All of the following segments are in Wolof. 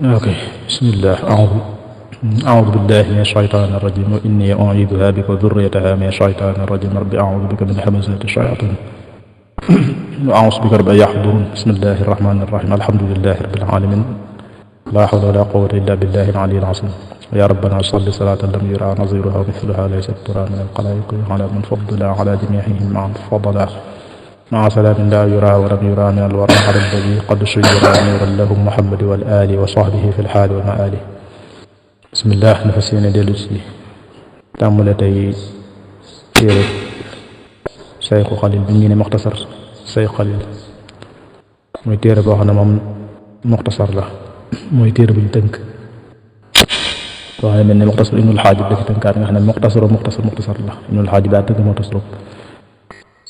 اوكي بسم الله أعوذ بالله من الشيطان الرجيم وإني أعيذها بك وذريتها من الشيطان الرجيم رب أعوذ بك من همزات الشياطين وأعوذ بك رب أن يحضرون بسم الله الرحمن الرحيم الحمد لله رب العالمين لا حول ولا قوة إلا بالله العلي العظيم يا ربنا صل صلاة لم يرى نظيرها مثلها ليست ترى من الخلائق على من فضل على جميعهم مع فضلا مع سلام لا يرى ولم يرى من الورى على الذي قد شير نورا لهم محمد والآل وصحبه في الحال والمآل بسم الله نفس yéene dellu si tàmbale tey téere Sayxu Xalil bi ñu ne muxtasar Sayxu Xalil muy téere boo xam ne moom muxtasar la mooy téere bu ñu tënk boo xam ne mel ne muxtasar Ibnul Xaajib da ci tënkaat nga xam ne muxtasar la Ibnul Xaajib daa tënk muxtasar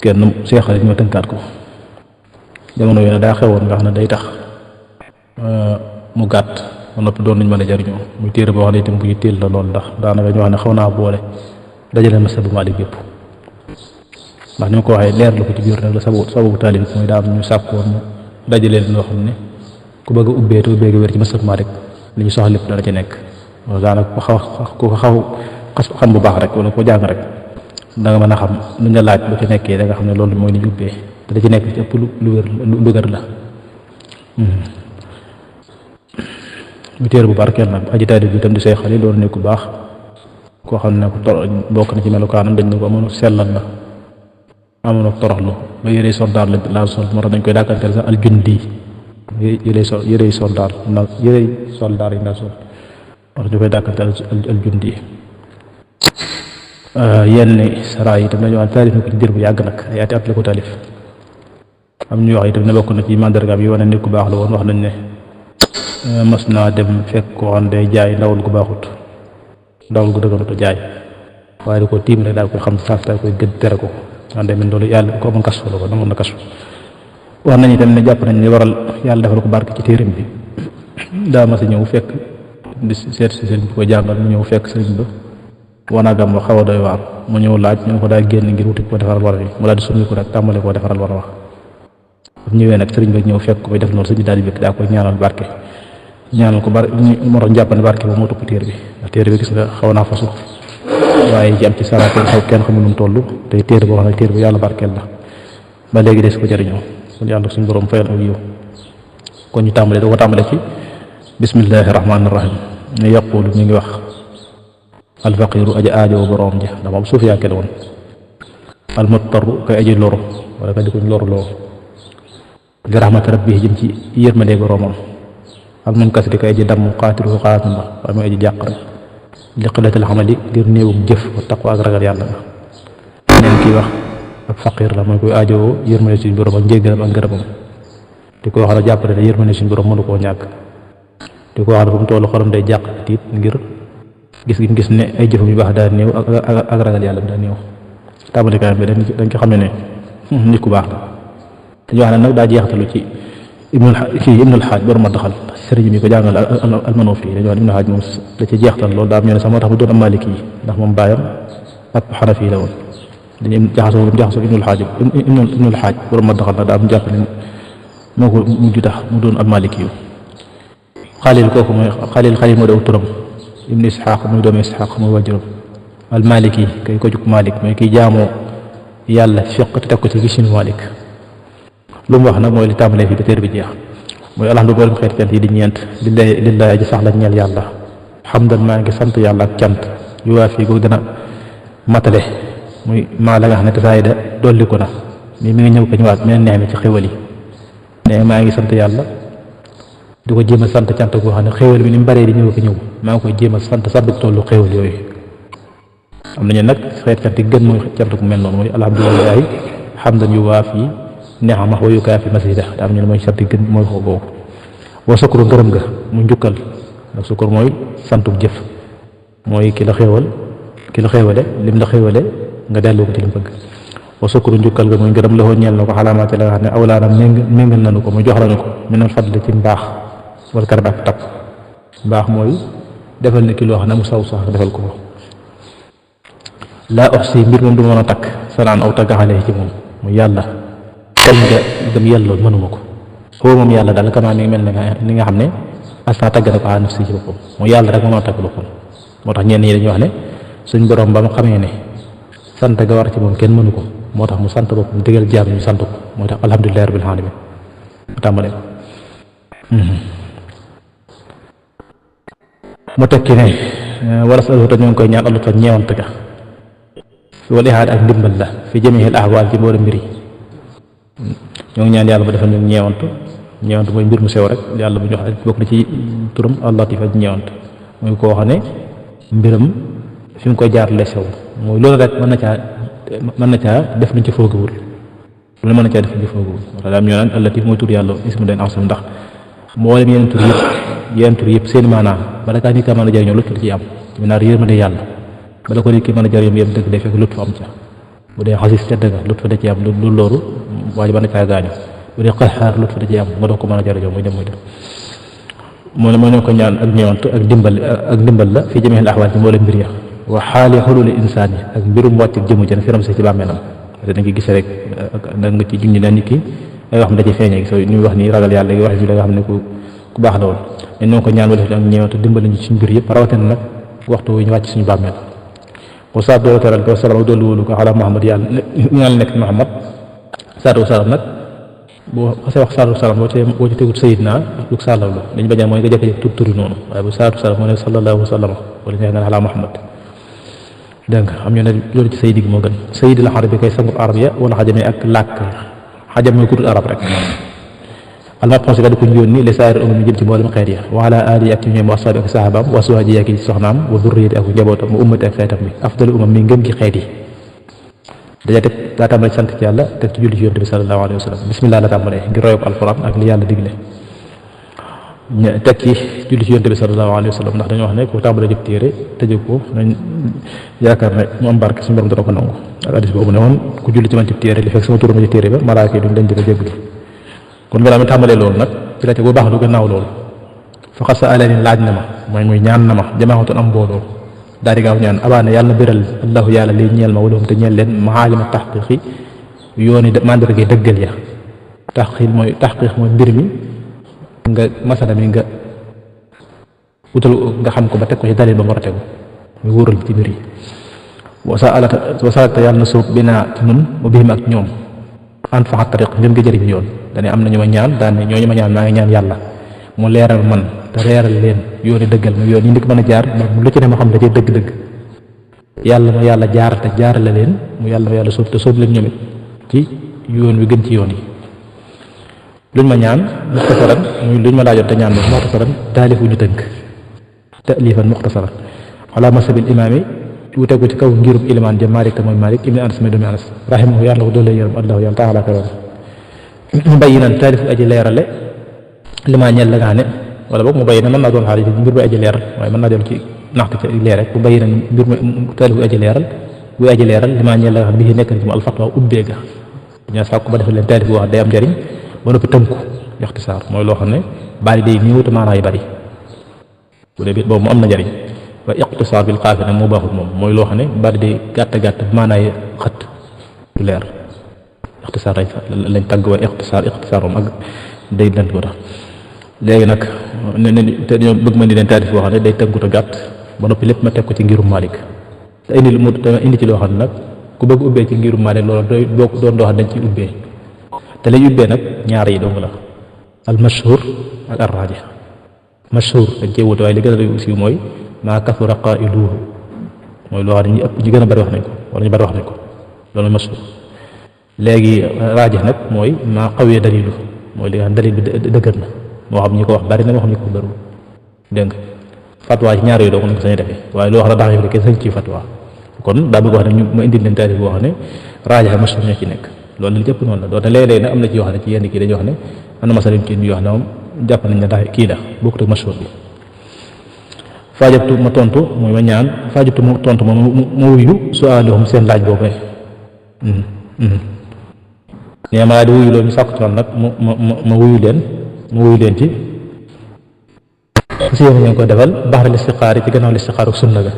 kenn Sayxu Xalil ñoo tënkaat ko jamono yi daa xewoon nga xam ne day tax mu gàtt ba noppi doon nañ mën a jariñoo muy téere boo xam ne itam bu ñu teel la lool ndax daanaka ñu wax ne xaw naa boole dajale masab Maalik yëpp ndax ni ma ko waxee leer la ko ci biir nag la sababu taalib mooy daa am ñu sàkkoon mu dajale leen loo xam ne ku bëgg a ubbee te ubbee gi wér ci masab Maalik li ñu soxla lépp dana ci nekk loolu daanaka ku ko xaw xam bu baax rek wala ko jàng rek da nga mën a xam lu ñu laaj bu ci nekkee da nga xam ne loolu mooy li ñu ubbee te da ci nekk ci ëpp lu wér la mu téere bu barkeel nag aji taalib bi itam di Sayxu Xalil doon ne ku baax koo xam ne ku bokk na ci melukaanam dañ ne ko amoon sellal la amoon toroxlu ba yërey soldaar la sol moo tax dañ koy dàkkanteel sax aljundi yërey soldaar yi la sol moo tax ñu koy dàkkanteel aljundi yenn saraa yi itam dañu wax taalif na ko ci diir bu yàgg nag ay ati at la ko taalif am ñu wax itam ne bokk na ci mandargaam yi wane ne ku baax la woon wax nañ ne mas naa dem fekk koo xam ne day jaay ndawal gu baaxut ndawal gu dëgganut a jaay waaye da ko tiim rek daal koy xam saas daal koy gëdd tere ko man demee loolu yàlla ko amoon kas la ko amoon na kas wax nañu itam ne jàpp nañ ne waral yàlla defal ko barke ci téeram bi daa mas a ñëw fekk di seet si sëriñ bi ko jàngal mu ñëw fekk sëriñ ba wanaagam ba xaw a doy waar mu ñëw laaj ñu ko daa génn ngir wuti ko defaral war wi mu daal di summi ko rek tàmbale koo defaral war wax bu ñëwee nag sëriñ ba ñëw fekk ko bay def loolu sëriñ bi daal di bëgg daa koy ñaanal barke ñaanal ko bari moo tax jàpp ne barke ba moo topp téere bi ndax téere bi gis nga xaw naa fasu waaye ci am ci saraateen xaw kenn xamul nu mu toll tey téere boo xam ne téere bu yàlla barkeel la ba léegi des ko jëriñoo kon yàlla suñu borom fayal aw yiw kon ñu tàmbale da ko tàmbale ci bismillahi rahmaani rahim ne yaqulu mi ngi wax alfaqiru aji aajow borom ji ndax moom suuf yaa kenn woon almuttaru kay aji loru wala ka di koñ loru loo bi rahmati rabbi jëm ci yërmande boromam al munkasiri kay aji damm xaatiru xaatim ba waaye mooy aji jàq rek li qillatil amali ngir néewum jëf wa taqwa ak ragal yàlla nga neen kii wax ak faqir la mooy koy aajowoo yërmande suñu borom ak njéggalam ak ngërëmam di ko wax la jàppale ne yërmande suñu borom mënu koo ñàkk di ko wax la fu mu tollu xolam day jàq tiit ngir gis ne ay jëfam yu baax daa néew ak ragal yàlla daa néew tàmbalikaay bi dañ ko xam ne nit ku baax la dañu wax ne nag daa jeextalu ci Ibnul Xaaj borom ma daxal sëriñ bi ko jàngal Almanuufi dañu wax Ibnul Xaaj moom da ci jeextal loolu daa am ñu ne sax moo tax mu doon am Maliki yi ndax moom baayam ab Xanafi la woon dañuy jaxasoo Ibnul Xaaj borom ma daxal nag daa am jàpp ne moo ko mujj tax mu doon ab Maliki yu Xalil kooku mooy Xalil moo daw turam Ibnu Isxaaq muy doomu Isxaaq muy wajuram al Maliki kay ko jug Malik mooy kiy jaamoo yàlla fiq te teg ko ci gisinu Malik lu mu wax nag mooy li tàmbalee fii ba téere bi jeex mooy alhamdulilah xeeti cant yi di ñeent lillahi aji sax la ñeel yàlla xamdan maa ngi sant yàlla ak cant yu waa fii ko gën a matale muy maa la nga xam ne tasaayida dolli ko na mi ngi ñëw ko ñëwaat mel neex mi ci xéwal yi ne maa ngi sant yàlla di ko jéem a sant cant goo xam ne xéwal bi ni mu baree di ñëw ko ñëw maa ngi koy jéem a sant tollu xéwal yooyu am nañu nag xeeti cant yi gën mooy cant gu mel noonu mooy alhamdulilahi xamdan yu waa fii neexama wa yukaafi masida te am ñu ne mooy sant gën mooy xoo boobu wa sukuru ngërëm ga mu njukkal ndax sukur mooy santuk jëf mooy ki la xéewale lim la xéewale nga delloo ko ci lim bëgg wa sukuru njukkal ga muy ngërëm la xoo ñeel na ko xalaamaate la nga xam ne awlaanam méngal nañu ko mu jox lañu ko minal fadli ci mbaax wal karam ak takk mbaax mooy defal ne ki loo xam ne mu saw sax defal ko laa oxsi mbir moom du mën a takk sanaan aw taggaxale ci moom mu yàlla kañ nga gëm yàlla loolu mënuma ko xoo moom yàlla daal kamaa mi ngi mel ne ni nga xam ne asna tagg na ko ala nafsi ci boppam mooy yàlla rek moo mën a tagg boppam moo tax ñenn ñi dañuy wax ne suñ borom ba mu xamee ne sant ga war ci moom kenn mënu ko moo tax mu sant boppam digal jaam ñu sant ko moo tax alhamdulillahi rabbil alamin mu tàmbale ko mu tekki ne wala sa te ñoo ngi koy ñaan allut fa ñeewant ga wala ihaad ak ndimbal la fi jamiil ahwaal ci mboolem mbir yi ñoo ngi ñaan yàlla ba defal ñu ñeewant mooy mbir mu sew rek yàlla bu ñu wax bokk na ci turam al-Latiif ak ñeewant mooy koo xam ne mbiram fi mu koy jaarale sew mooy loolu rek mën na caa def luñ ci foogawul loolu mën na caa def luñ ci foogawul moo tax daal ñoo naan al-Latiif mooy tur yàlla ismu leen ansam ndax mboolem yeneen tur yëpp seen maanaam bala kaa nit ka mën a jëriñoo lutf da ciy am mi naar yërmande yàlla bala ko nit ki mën a jëriñoo yëpp dëgg day fekk lutf am ca bu dee xasis ca dëgg lutf da ciy am lu loolu waa ji mën na caa gaañu bu dee xaxaar lutf da ciy am nga doog ko mën a jëriñoo muy dem moo ne ko ñaan ak ñëwant ak ndimbal la fi jamiil ahwaal ci mboolem mbir ya wa xaali xululi insaan yi ak mbirum wàcc jëmu jën firam si ci bàmmeelam da nga gis rek da nga ci junj na nit ki ay wax xam da ci feeñee so ñu wax ni ragal yàlla wax ñu da nga xam ne ku baax la woon dañ noo ko ñaan wala ak ñëwant dimbali ñu ci suñu mbir yëpp rawatina nag waxtu wu ñu wàcc suñu bàmmeel wa saab doo teral ko salaam doolu wóolu ko ala Muhammad yàlla nekk Muhammad saatu salaam nag boo xasee wax saatu salaam boo ci tegut sayidna lu sàllaw la dañu bañaa mooy nga jëkk turi noonu waaye bu saatu salaam moo ne sallallahu alayhi wa sallam wala neex nga ala Muhammad dégg nga xam ñu ne loolu ci sayid gi moo gën sayid la xarab bi kay sangub arab ya wala xajamee ak làkk xajam mooy kudul arab rek almabxuus ga di ko yónni li saa'iri umam jëm ci mboolem xeet ya wa ala aalihi ak ci ñoom wa asxaabi ak saxaabaam wa azwaajihi ak soxnaam wa zurriyati ak njabootam wa ummati ak xeetam bi afdalu umam mi ngën gi xeet yi daja teg daa tàmbale sant ci yàlla teg ci julli ci yonent bi sallallahu alayhi wa sallam bismillah la tàmbalee ngir roy ko alquran ak li yàlla digle teg ci julli ci yonent bi sallallahu alayhi wa sallam ndax dañoo wax ne ku tàmbalee jëf téere tëjee ko nañ yaakaar ne mu am barke suñu borom dana ko nangu ak hadis boobu ne woon ku julli ci man ci téere li fekk sama tur ma ci téere ba malaaka yi duñ dañ di ko jéggalu kon balaa mi tàmbalee loolu nag ci la te bu baax du gannaaw loolu faqad sa'alani laaj na ma muy ñaan na ma jamaatun am mbooloo daal di gaaw ñaan abaana yàlla na biral allahu yàlla liy ñeel ma wala te ñeel leen mahaalima taxqiqi yooni mandargay dëggal ya taxqiq mooy mbir mi nga masala mi nga wutal nga xam ko ba teg ko ci dalil ba mu war a tegu muy wóoral ci mbir yi wasalata yàlla na suub binaa ci nun mu bihim ak ñoom an faxa tariq ngeen nga jëriñ yoon dane am na ñu ma ñaan daan ne ñooñu ma ñaan maa ngi ñaan yàlla mu leeral man te leeral leen yooni dëggal ma yoon yi ndik mën a jaar lu ci ne ma xam da cee dëgg-dëgg yàlla ma yàlla jaar te jaarale leen mu yàlla ma yàlla sóob te sóob leen ñoom it ci yoon wi gën ci yoon yi luñ ma ñaan muxtasaran muy luñ ma laajoon te ñaan ma muxtasaran taalifu ñu tënk taalifan muxtasaran ala masabil imaam yi wute ko ci kaw ngirub ilimaan ja Malik te mooy Malik ibn Anas may doomi Anas rahimahu yàlla ko doole yërëm allahu yàlla taala ka mu bàyyi naan taalifu aji leerale li maa ñeel la nga xam ne wala boog mu bàyyi na mën naa doon xaalis mbir muy aji leeral waaye mën naa doon ci naxte ci leer rek mu bàyyi na mbir mu taalifu aji leeral buy aji leeral li maa ñeel la nga xam ne bii nekk na ci mu alfatwa ubbee ga ñaa sàkku ba defal leen taalif boo xam day am njëriñ ba noppi tënku ixtisaar mooy loo xam ne bari day néew te maanaa yi bari bu dee boobu mu am na njëriñ waaye iqtisaar bil xaafi nag moo baaxul moom mooy loo xam ne bari day gàtt maanaa yi xat du leer ixtisaar lañ tàgg waaye iqtisaar moom ak day dant ko tax léegi nag te dañoo bëgg ma di leen taalif boo xam ne day tënku te gàtt ba noppi lépp ma teg ko ci ngirum Malik te indi ci loo xam ne nag ku bëgg ubbee ci ngirum Malik loolu doon doo xam ne dañ ci ubbee te lay ubbee nag ñaar yi dong la al mashhur ak ar raajih mashhur dañ cee wute waaye li gën a aussi mooy maa kasura qaa'iluhu mooy loo xam ne ñi ëpp ñu gën a bari wax nañ ko wala ñu bari wax nañ ko loolu mashhur léegi raajih nag mooy maa qawiyya dalilu mooy li nga xam dalil bi dëgër na moo xam ñi ko wax bari na moo xam ñi ko wax bariwul dégg nga fatwa ci ñaar yooyu dong nañ ko sañ defee waaye loo xam ne daa xam ne kenn sañ ci fatwa kon daa bëgg wax ne ñu ma indil leen taarif boo xam ne raajih ak mashhur ñoo ci nekk loolu li jëpp noonu la doonte léeg-léeg nag am na ci yoo xam ne ci yenn kii dañuy wax ne am na masalim kii yoo xam ne moom jàpp nañ ne daa kii la bokkut ak mashhur bi faajabtu ma tontu mooy ma ñaan faajabtu ma tontu ma wuyu su'aaluhum seen laaj boobee nee ma di wuyu loolu ñu sàkku ci man nag ma wuyu leen ci si yéen ñu ngi ko defal baxda listixaar yi ci gannaaw listixaaru sunna ga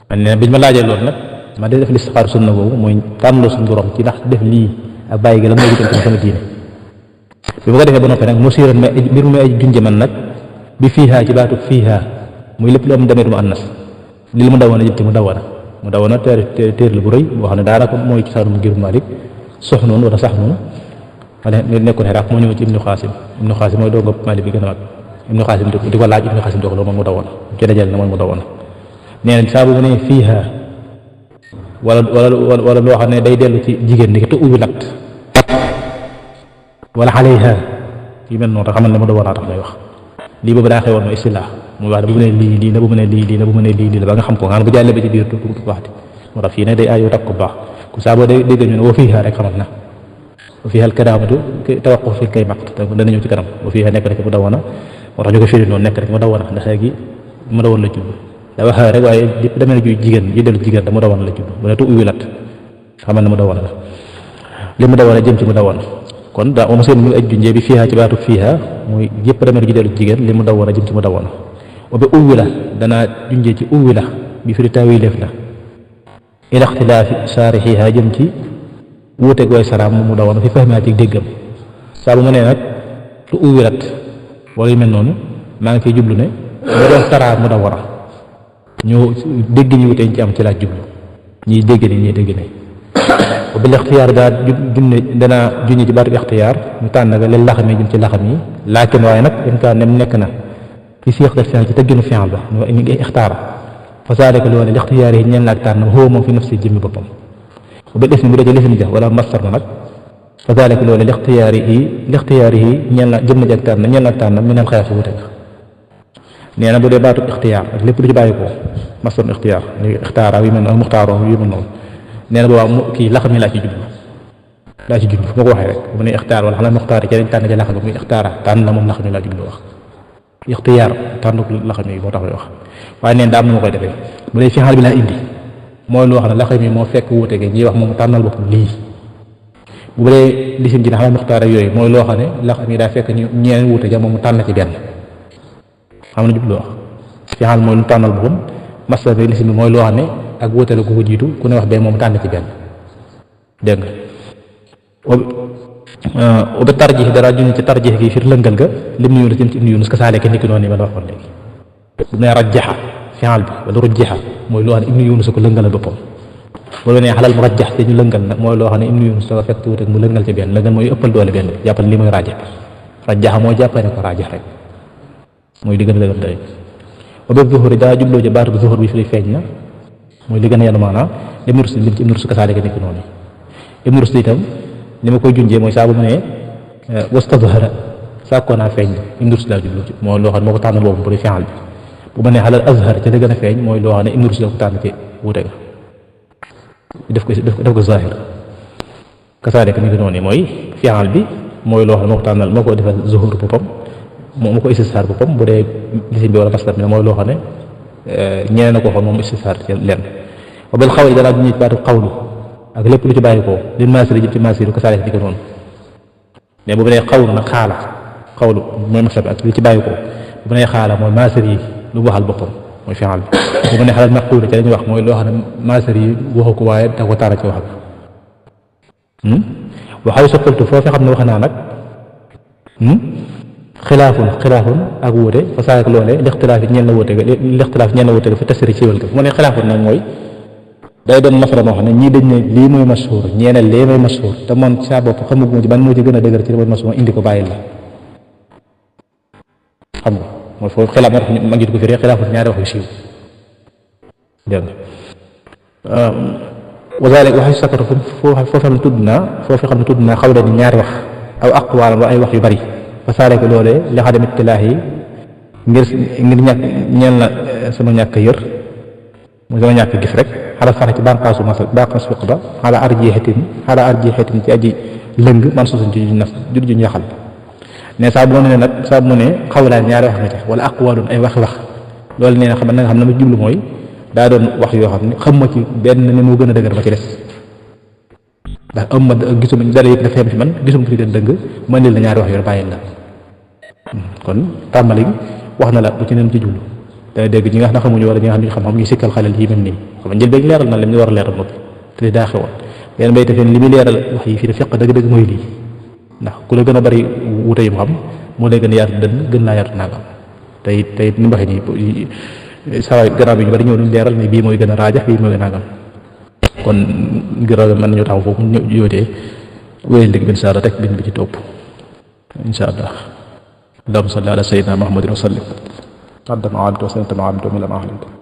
man ne biñ ma laajee loolu nag ma day def listixaaru sunna boobu mooy tànnloo suñu borom ci ndax def lii ak bàyyi gi la mooy diggante sama diine bi ma ko defee ba noppi nag mu siiran ma mbir mu ay junje man nag bi fiiha ci baatu fiiha muy lépp lu am damir mu annas lil mu dawana jëm ci mu dawana téer la bu rëy boo xam ne daanaka mooy ci saanum ngir Malik sox noonu wala sax noonu wala nekkul Iraq moo ñëw ci Ibnu Xaasim mooy doonga Malik bi gën a mag Ibnu Xaasim di ko laaj Ibnu Xaasim di ko loolu mooy mu dawana ci dajal na mooy mu dawana nee na saa bu mu ne fiiha wala loo xam ne day dellu ci jigéen ni ki te ubbi lat wala alayha yu mel noonu rek xamal ne mu dawana tax lay wax lii boobu daa xewoon mooy istilaax muy wax ne bu mu ne lii la bu mu ne lii la bu mu ne lii la ba nga xam ko nga xam bu jàllee ba ci biir tu waxti moo tax fii ne day aajoo takk ko baax ku saa boo dégg ñu ne wa fiiha rek xamal na wa fiiha al karaamatu tawaqquf fi kay maqt dana ñëw ci kanam wa fiiha nekk rek mu dawana moo tax ñu ko firi noonu nekk rek mu dawana ndax léegi mu dawan la jublu da wax rek waaye lépp demee na ju jigéen ji dellu jigéen da mu dawana la jublu bu ne tu uwi lat xamal ne mu dawana la li mu dawana jëm ci mu dawana kon daa moom seen mu ngi aj junjee bi fiiha ci baatu fiiha muy yëpp demee na ju dellu jigéen li mu dawana jëm ci mu dawana wa bi uwi la danaa junjee ci uwi la bi firi taawileef la ila ixtilaafi saarixiha jëm ci wuuteeg way saraam mu dawana fi fahmiha ci déggam saa bu ma nee nag lu uwirat wala yu mel noonu maa ngi ciy jublu ne nga doon taraa mu dawara ñu dégg ñu wutee ñu ci am ci laaj jublu ñiy dégg ni ñiy dégg ne bil ixtiyaar daa danaa junñi ci baatu ixtiyaar ñu tànn nga leen laxam yi jëm ci laxam yi laakin waaye nag in kaa nem nekk na fi siix def fi'l ci tëgginu fi'l ba ñu ngi ixtaara fa zaalika loolu ixtiyaar yi ñeen laak tànn huwa moom fi nafsi jëmmi boppam bil ismi bu dee ci lisim ja wala masdar na nag fa zaalika loolu lixtiyaar yi ñeen la jëmm ja ak tànn ñeen laak tànn minal xiyaas wute nee na bu dee baatu ixtiyaar ak lépp lu ci bàyyi ko masdar ixtiyaar ixtaara yu mel muxtaaroo yu mel noonu nee na boobaa mu kii laxam yi laa ci jublu fu ma ko waxee rek bu ne ixtaar wala xam ne muxtaar ci dañ tànn ci laxam muy ixtaara tànn la moom laxam yi laa jublu wax ixtiyaar tànn laxam yi moo tax wax waaye neen daa am na ma koy defee bu dee fi'al bi laa indi mooy loo xam ne laxam yi moo fekk wuute gi ñuy wax moom tànnal boppam lii bu dee lisim ji na xam ne muxtaar ak yooyu mooy loo xam ne laxam yi daa fekk ñu ñeneen wuute ja moom mu tànn ci benn xam na jublu wax fi'al mooy lu tànnal boppam masdar bi lisim bi mooy loo xam ne ak wuute la ku ko jiitu ku ne wax benn moom tànn ci benn dégg nga ba tarjix dara junni ci tarjix gi fir lëngal ga lim nu yunus jëm ci ibnu yunus ka saale ke nekki noonu yi ma la waxoon léegi bu ne rajjaxa fi'al bi wala rujjixa mooy loo xam ne ibnu yunus ko lëngalal boppam boo nee xalal mu rajjax te ñu lëngal nag mooy loo xam ne ibnu yunus dafa fekk wuute mu lëngal ci benn lëngal mooy ëppal doole benn bi jàppal lii mooy rajjax rajjaxa moo jàppale ko rajjax rek mooy li gën a dëgër tey ba bépp zuhur daa jubloo ci baatu zuhur bi fi feeñ na mooy li gën a yàlla maanaam Ibnu Rushd lim ci Ibnu Rushd kasaale nekk noonu Ibnu Rushd itam li ma koy junjee mooy saa bu mu ne wastazhara sàkkoo naa feeñ Ibnu Rushd laa jublu ci mooy loo xam ne moo ko tànn boobu bu dee fi'al bi bu ma nee xalal azhar ca la gën a feeñ mooy loo xam ne Ibnu Rushd la ko tànn ci wuute ga def ko zahir kasaale nekk noonu mooy fi'al bi mooy loo xam ne moo ko tànnal moo ko defal zuhur boppam moo ko istishaar boppam bu dee lisim bi wala masdar bi mooy loo xam ne ñeneen a ko xool moom istishaar ci lenn wa bil xawli danaa duñu baatu xawlu ak lépp lu ci bàyyi ko lin maasiri jëm ci maasiri ko saale di ko noonu mais bu nee xawlu nag xaala xawlu mooy masdar bi ak li ci bàyyi ko bu nee xaala mooy maasiri yi lu waxal boppam mooy fi'al bi bu nee xalal maquula ci lañuy wax mooy loo xam ne maasiri yi waxu ko waaye da ko taara ci wax bi waxaw sa qultu foofu xam ne wax naa nag xilaafun ak wuute fa saa ak loolee lixtilaaf yi ñeen la wuute ga fa tasiri siiwal ga fu ma ne xilaafun nag mooy day doon masala moo xam ne ñii dañ ne lii mooy mashhur ñeene lee mooy mashhur te man saa bopp xamaguma ci ban moo ci gën a dëgër ci mooy mashhur indi ko bàyyi la xam nga mooy foofu xilaaf moo tax ma ngi ko firee xilaafun ñaari wax yu siiw dégg nga wazalik waxi sakatu foofu xam ne tudd naa xaw ni ñaari wax aw aqwaal wa ay wax yu bari fa saare ko loolee li xadam ittilaax yi ngir ñàkk ñeel na sama ñàkk yër mu sama ñàkk gis rek xala fara ci bànqaasu masal bànqaasu fiq ba xala arjiixatin ci aji lëng man suusuñ ci juñ nas jur juñ yaxal ne saa bu ne nag saa bu ne xawlaan ñaari wax nga ca wala aqwaalun ay wax loolu nee na xam na nga xam ne ma jublu mooy daa doon wax yoo xam ne xam ma ci benn ne moo gën a dëgër ba ci des ndax am ma gisuma dara yëpp dafa yem fi man gisuma fi gën dëgg ma indil la ñaari wax yor bàyyil la kon tàmbali wax na la bu ci neen ci jublu dana dégg ñi nga xam ne xamuñu wala ñi nga xam ne xam-xam ñu sikkal xalal yi mel nii xam nga njël beeg leeral na lim ñu war a leeral noppi te daa xewoon leen bay defee li muy leeral wax yi fii da fiq dëgg-dëgg mooy lii ndax ku la gën a bari wute yu mu xam moo lay gën a yaatu dënn gën laa yaatu nangam tey ni mu waxee nii saa gannaaw bi ñu bari ñëw nañ leeral ne bii mooy gën a raajax bii mooy gën a nagam kon ngir mën nañu taxaw foofu ñu yóotee wéyal léegi bin saara teg bind bi ci topp insha allah. allahumma salli ala sayyidina muhammadin wa sallim qaddama abdu wa sallam abdu min al